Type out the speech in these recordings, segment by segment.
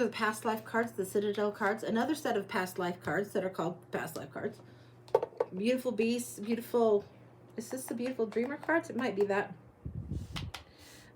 The past life cards, the Citadel cards, another set of past life cards that are called past life cards. Beautiful beasts, beautiful, is this the beautiful dreamer cards? It might be that.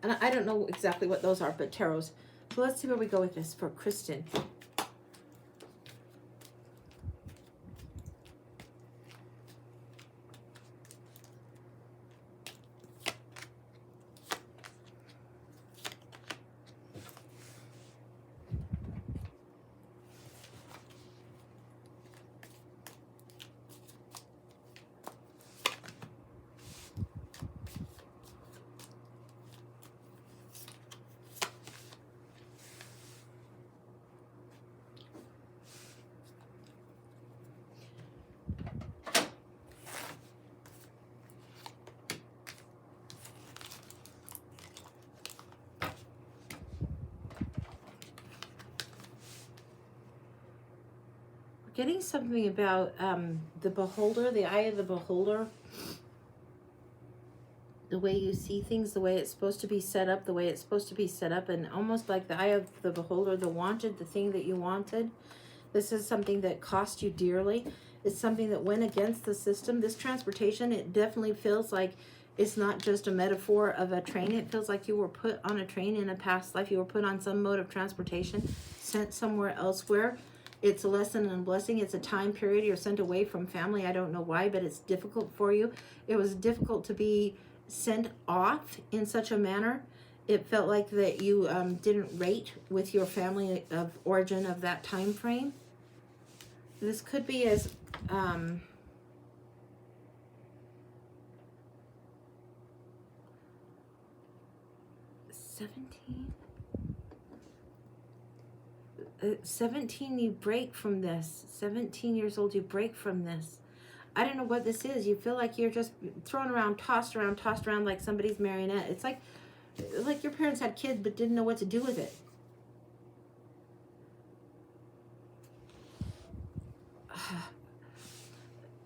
And I don't know exactly what those are, but tarots. So let's see where we go with this for Kristin. Getting something about the beholder, the eye of the beholder, the way you see things, the way it's supposed to be set up, the way it's supposed to be set up, and almost like the eye of the beholder, the wanted, the thing that you wanted. This is something that cost you dearly. It's something that went against the system. This transportation, it definitely feels like it's not just a metaphor of a train. It feels like you were put on a train in a past life. You were put on some mode of transportation, sent somewhere elsewhere. It's a lesson and a blessing. It's a time period. You're sent away from family. I don't know why, but it's difficult for you. It was difficult to be sent off in such a manner. It felt like that you didn't rate with your family of origin of that time frame. This could be as 17, you break from this. 17 years old, you break from this. I don't know what this is. You feel like you're just thrown around, tossed around like somebody's marionette. It's like your parents had kids but didn't know what to do with it.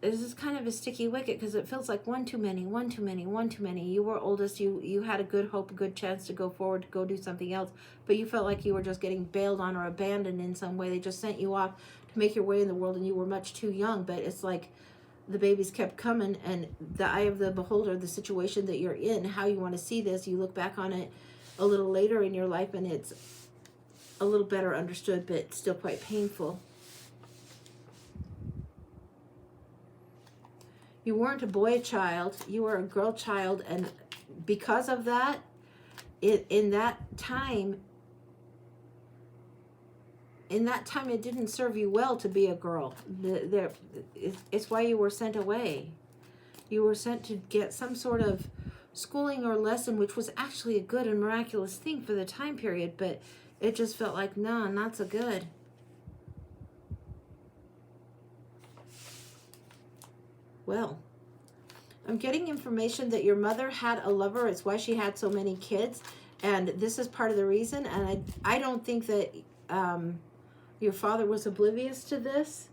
This is kind of a sticky wicket because it feels like one too many. You were oldest. You had a good hope, a good chance to go forward, to go do something else, but you felt like you were just getting bailed on or abandoned in some way. They just sent you off to make your way in the world, and you were much too young. But it's like the babies kept coming, and the eye of the beholder, the situation that you're in, how you want to see this, you look back on it a little later in your life, and it's a little better understood, but still quite painful. You weren't a boy child, you were a girl child, and because of that, in that time it didn't serve you well to be a girl. It's why you were sent away. You were sent to get some sort of schooling or lesson, which was actually a good and miraculous thing for the time period, but it just felt like, no, not so good. Well, I'm getting information that your mother had a lover. It's why she had so many kids. And this is part of the reason. And I don't think that your father was oblivious to this.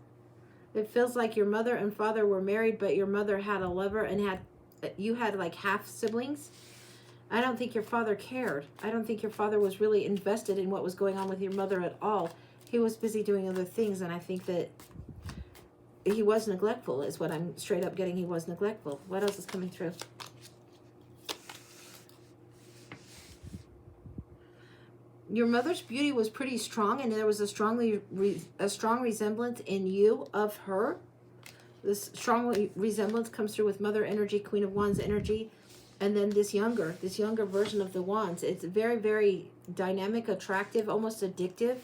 It feels like your mother and father were married, but your mother had a lover and you had like half siblings. I don't think your father cared. I don't think your father was really invested in what was going on with your mother at all. He was busy doing other things, and I think that he was neglectful is what I'm straight up getting. He was neglectful. What else is coming through? Your mother's beauty was pretty strong, and there was a strong resemblance in you of her. This strong resemblance comes through with mother energy, Queen of Wands energy, and then this younger version of the Wands. It's very, very dynamic, attractive, almost addictive.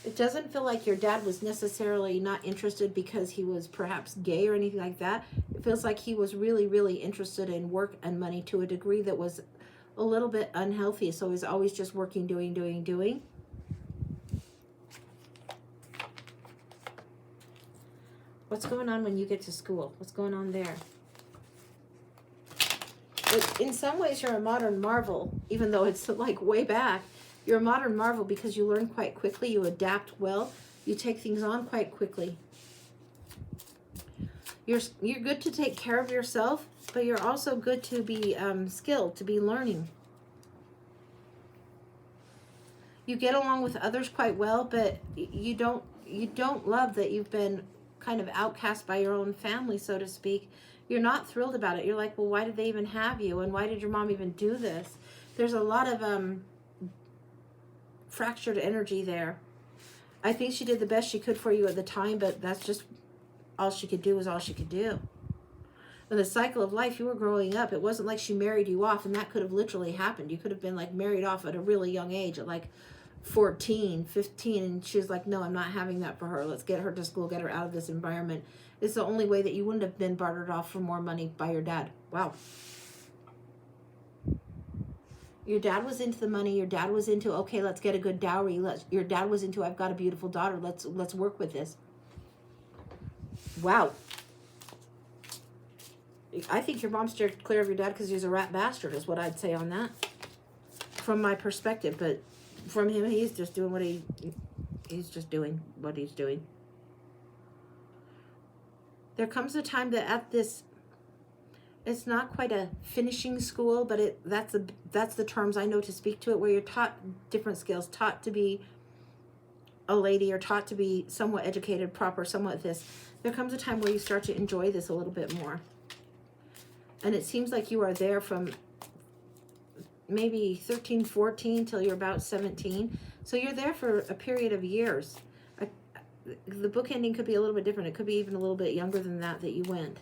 It doesn't feel like your dad was necessarily not interested because he was perhaps gay or anything like that. It feels like he was really, really interested in work and money to a degree that was a little bit unhealthy. So he's always just working, doing. What's going on when you get to school? What's going on there? But in some ways, you're a modern marvel, even though it's like way back. You're a modern marvel because you learn quite quickly, you adapt well, you take things on quite quickly. You're good to take care of yourself, but you're also good to be skilled, to be learning. You get along with others quite well, but you don't love that you've been kind of outcast by your own family, so to speak. You're not thrilled about it. You're like, well, why did they even have you? And why did your mom even do this? There's a lot of fractured energy there. I think she did the best she could for you at the time, but that's just all she could do was all she could do. In the cycle of life, you were growing up. It wasn't like she married you off, and that could have literally happened. You could have been like married off at a really young age, at like 14, 15, and she was like, no, I'm not having that for her. Let's get her to school, get her out of this environment. It's the only way that you wouldn't have been bartered off for more money by your dad. Wow. Your dad was into the money. Your dad was into, okay, let's get a good dowry. Your dad was into, I've got a beautiful daughter. Let's work with this. Wow. I think your mom steered clear of your dad because he's a rat bastard, is what I'd say on that. From my perspective, but from him, he's just doing what he's just doing what he's doing. There comes a time that at this, it's not quite a finishing school, but that's the terms I know to speak to it, where you're taught different skills, taught to be a lady, or taught to be somewhat educated, proper, somewhat this. There comes a time where you start to enjoy this a little bit more. And it seems like you are there from maybe 13, 14 till you're about 17. So you're there for a period of years. The book ending could be a little bit different. It could be even a little bit younger than that you went.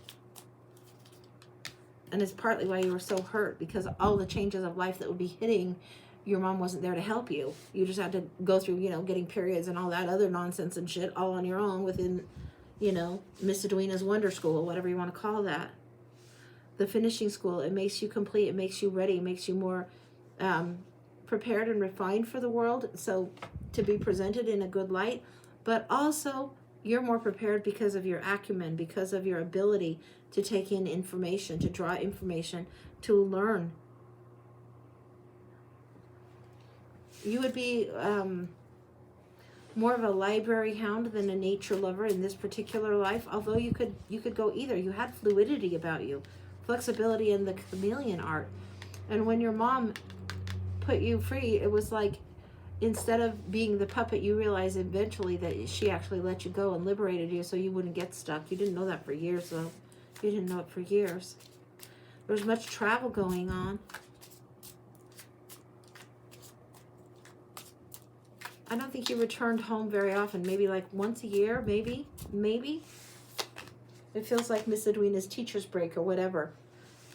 And it's partly why you were so hurt, because all the changes of life that would be hitting, your mom wasn't there to help you. You just had to go through, getting periods and all that other nonsense and shit all on your own within, Miss Edwina's Wonder School, whatever you want to call that. The finishing school, it makes you complete, it makes you ready, it makes you more prepared and refined for the world, so to be presented in a good light. But also, you're more prepared because of your acumen, because of your ability to take in information, to draw information, to learn. You would be more of a library hound than a nature lover in this particular life, although you could go either. You had fluidity about you, flexibility, and the chameleon art. And when your mom put you free, it was like, instead of being the puppet, you realize eventually that she actually let you go and liberated you so you wouldn't get stuck. You didn't know that for years, though. You didn't know it for years. There was much travel going on. I don't think you returned home very often. Maybe like once a year, maybe. It feels like Miss Edwina's teacher's break or whatever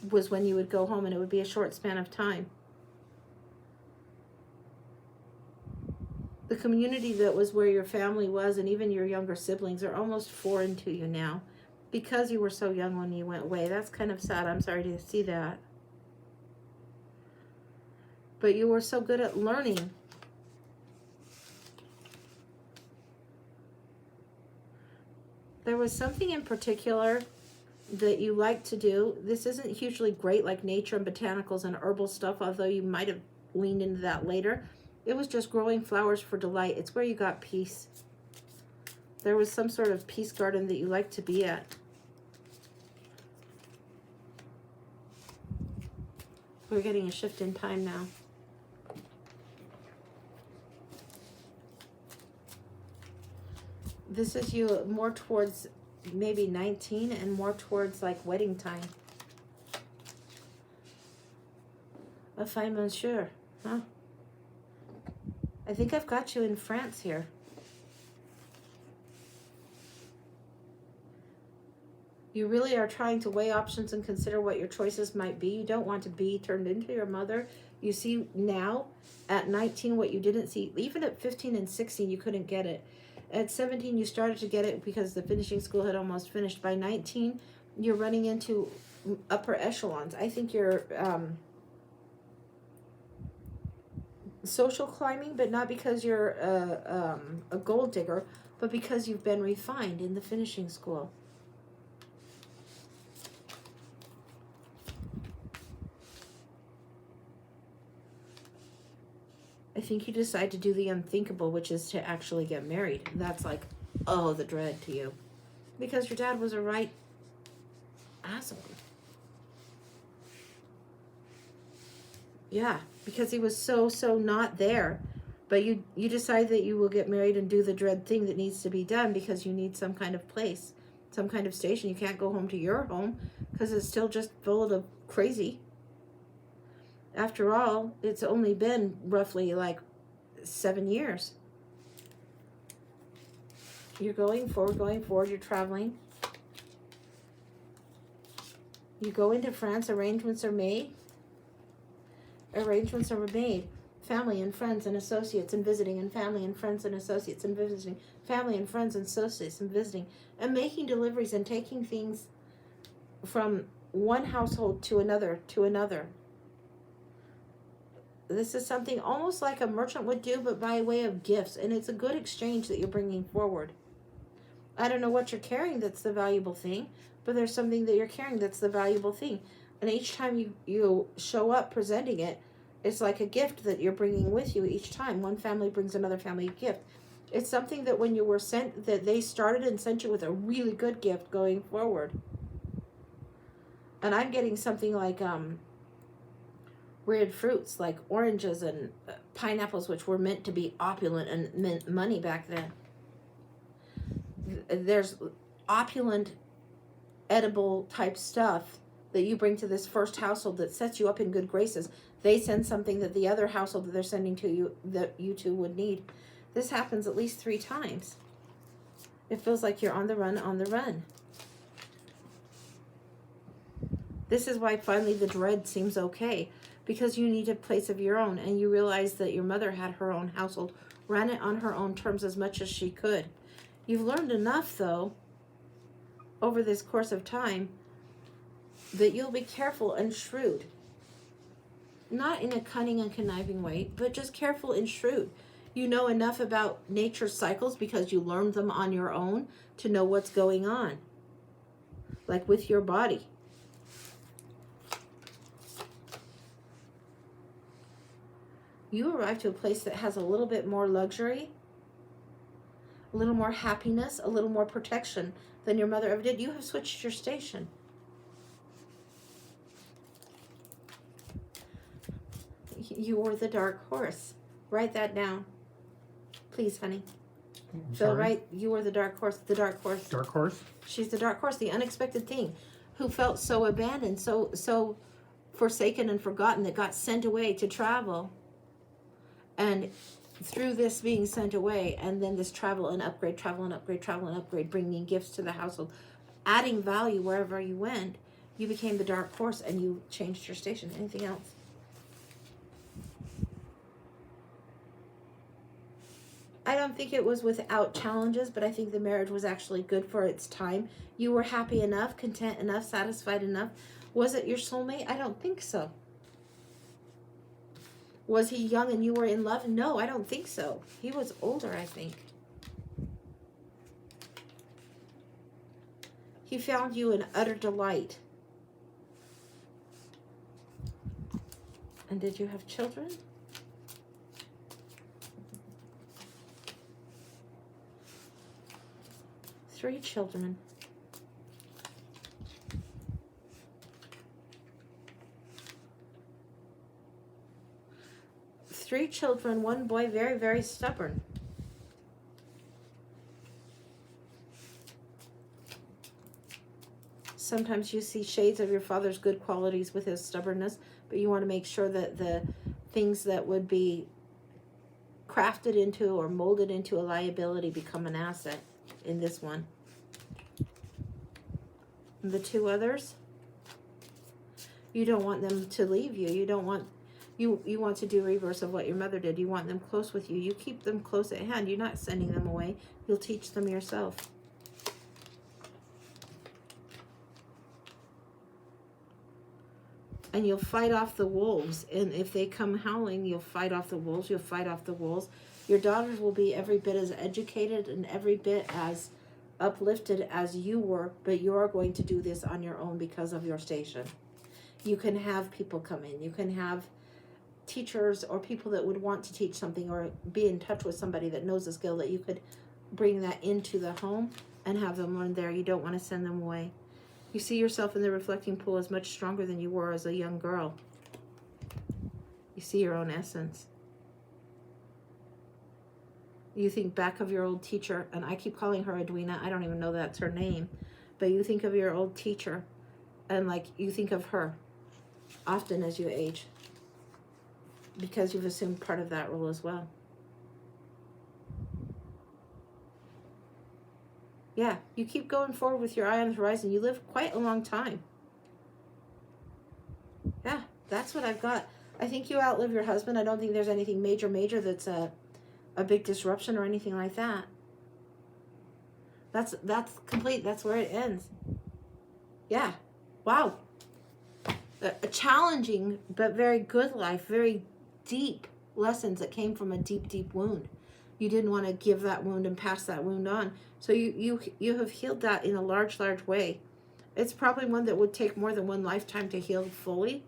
was when you would go home, and it would be a short span of time. The community that was where your family was, and even your younger siblings, are almost foreign to you now because you were so young when you went away. That's kind of sad. I'm sorry to see that. But you were so good at learning. There was something in particular that you like to do. This isn't hugely great like nature and botanicals and herbal stuff, although you might have leaned into that later. It was just growing flowers for delight. It's where you got peace. There was some sort of peace garden that you liked to be at. We're getting a shift in time now. This is you more towards maybe 19 and more towards like wedding time. A fine monsieur, huh? I think I've got you in France here. You really are trying to weigh options and consider what your choices might be. You don't want to be turned into your mother. You see now at 19 what you didn't see. Even at 15 and 16 you couldn't get it. At 17 you started to get it because the finishing school had almost finished. By 19 you're running into upper echelons. I think you're social climbing, but not because you're a gold digger, but because you've been refined in the finishing school. I think you decide to do the unthinkable, which is to actually get married. That's like, oh, the dread to you. Because your dad was a right asshole. Yeah, because he was so not there. But you decide that you will get married and do the dread thing that needs to be done because you need some kind of place, some kind of station. You can't go home to your home because it's still just full of crazy. After all, it's only been roughly like 7 years. You're going forward, you're traveling. You go into France, arrangements are made. Arrangements are made. Family and friends and associates and visiting, and family and friends and associates and visiting, family and friends and associates and visiting, and making deliveries and taking things from one household to another. This is something almost like a merchant would do, but by way of gifts, and it's a good exchange that you're bringing forward. I don't know what you're carrying that's the valuable thing, but there's something that you're carrying that's the valuable thing. And each time you show up presenting it, it's like a gift that you're bringing with you each time. One family brings another family a gift. It's something that when you were sent, that they started and sent you with a really good gift going forward. And I'm getting something like weird fruits, like oranges and pineapples, which were meant to be opulent and meant money back then. There's opulent, edible type stuff that you bring to this first household that sets you up in good graces. They send something that the other household that they're sending to you, that you two would need. This happens at least 3 times. It feels like you're on the run. This is why finally the dread seems okay, because you need a place of your own, and you realize that your mother had her own household, ran it on her own terms as much as she could. You've learned enough, though, over this course of time, that you'll be careful and shrewd. Not in a cunning and conniving way, but just careful and shrewd. You know enough about nature's cycles because you learned them on your own to know what's going on. Like with your body. You arrive to a place that has a little bit more luxury, a little more happiness, a little more protection than your mother ever did. You have switched your station. You were the dark horse. Write that down. Please, honey. So right, you were the dark horse. The dark horse. Dark horse? She's the dark horse, the unexpected thing, who felt so abandoned, so forsaken and forgotten, that got sent away to travel. And through this being sent away, and then this travel and upgrade, bringing gifts to the household, adding value wherever you went, you became the dark horse and you changed your station. Anything else? I don't think it was without challenges, but I think the marriage was actually good for its time. You were happy enough, content enough, satisfied enough. Was it your soulmate? I don't think so. Was he young and you were in love? No, I don't think so. He was older, I think. He found you an utter delight. And did you have children? Three children. Three children, one boy, very, very stubborn. Sometimes you see shades of your father's good qualities with his stubbornness, but you want to make sure that the things that would be crafted into or molded into a liability become an asset in this one. The 2 others, you don't want them to leave you. You don't want, you want to do reverse of what your mother did. You want them close with you. You keep them close at hand. You're not sending them away. You'll teach them yourself. And you'll fight off the wolves. And if they come howling, you'll fight off the wolves. You'll fight off the wolves. Your daughters will be every bit as educated and every bit as uplifted as you were, but you're going to do this on your own because of your station. You can have people come in. You can have teachers or people that would want to teach something, or be in touch with somebody that knows a skill that you could bring that into the home and have them learn there. You don't want to send them away. You see yourself in the reflecting pool as much stronger than you were as a young girl. You see your own essence. You think back of your old teacher, and I keep calling her Edwina. I don't even know that's her name. But you think of your old teacher, and like you think of her often as you age, because you've assumed part of that role as well. Yeah, you keep going forward with your eye on the horizon. You live quite a long time. Yeah, that's what I've got. I think you outlive your husband. I don't think there's anything major that's a big disruption or anything like that. That's complete. That's where it ends. Yeah. Wow. A challenging but very good life, very deep lessons that came from a deep wound. You didn't want to give that wound and pass that wound on. So you have healed that in a large way. It's probably one that would take more than one lifetime to heal fully.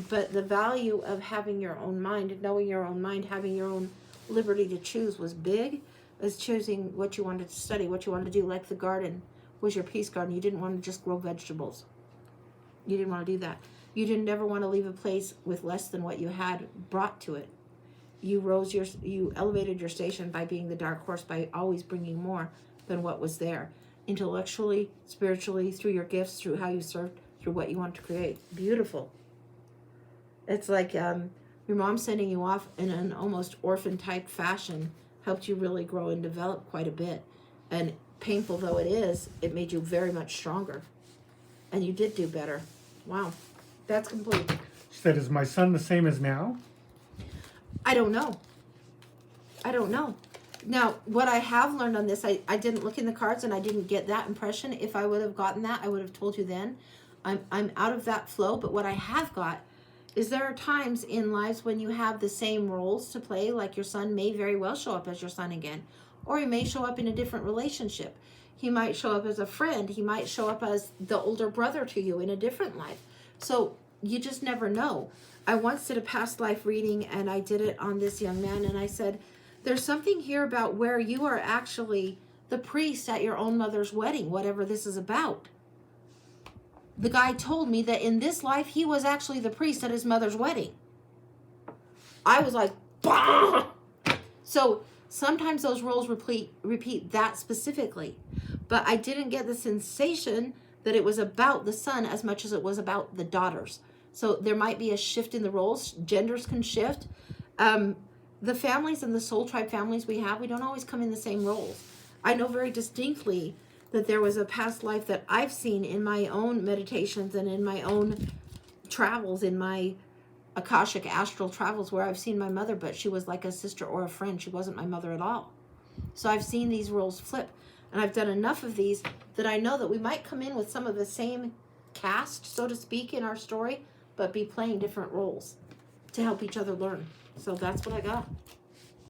But the value of having your own mind, knowing your own mind, having your own liberty to choose was big. As choosing what you wanted to study, what you wanted to do, like the garden was your peace garden. You didn't want to just grow vegetables. You didn't want to do that. You didn't ever want to leave a place with less than what you had brought to it. You elevated your station by being the dark horse, by always bringing more than what was there. Intellectually, spiritually, through your gifts, through how you served, through what you want to create. Beautiful. It's like your mom sending you off in an almost orphan type fashion helped you really grow and develop quite a bit. And painful though it is, it made you very much stronger. And you did do better. Wow. That's complete. She said, is my son the same as now? I don't know. Now, what I have learned on this, I didn't look in the cards and I didn't get that impression. If I would have gotten that, I would have told you then. I'm out of that flow, but what I have got is there are times in lives when you have the same roles to play, like your son may very well show up as your son again, or he may show up in a different relationship. He might show up as a friend. He might show up as the older brother to you in a different life. So you just never know. I once did a past life reading and I did it on this young man and I said, there's something here about where you are actually the priest at your own mother's wedding, whatever this is about. The guy told me that in this life, he was actually the priest at his mother's wedding. I was like, bah! So sometimes those roles repeat that specifically. But I didn't get the sensation that it was about the son as much as it was about the daughters. So there might be a shift in the roles. Genders can shift. The families and the soul tribe families we have, we don't always come in the same roles. I know very distinctly that there was a past life that I've seen in my own meditations and in my own travels, in my Akashic astral travels, where I've seen my mother, but she was like a sister or a friend. She wasn't my mother at all. So I've seen these roles flip, and I've done enough of these that I know that we might come in with some of the same cast, so to speak, in our story, but be playing different roles to help each other learn. So that's what I got.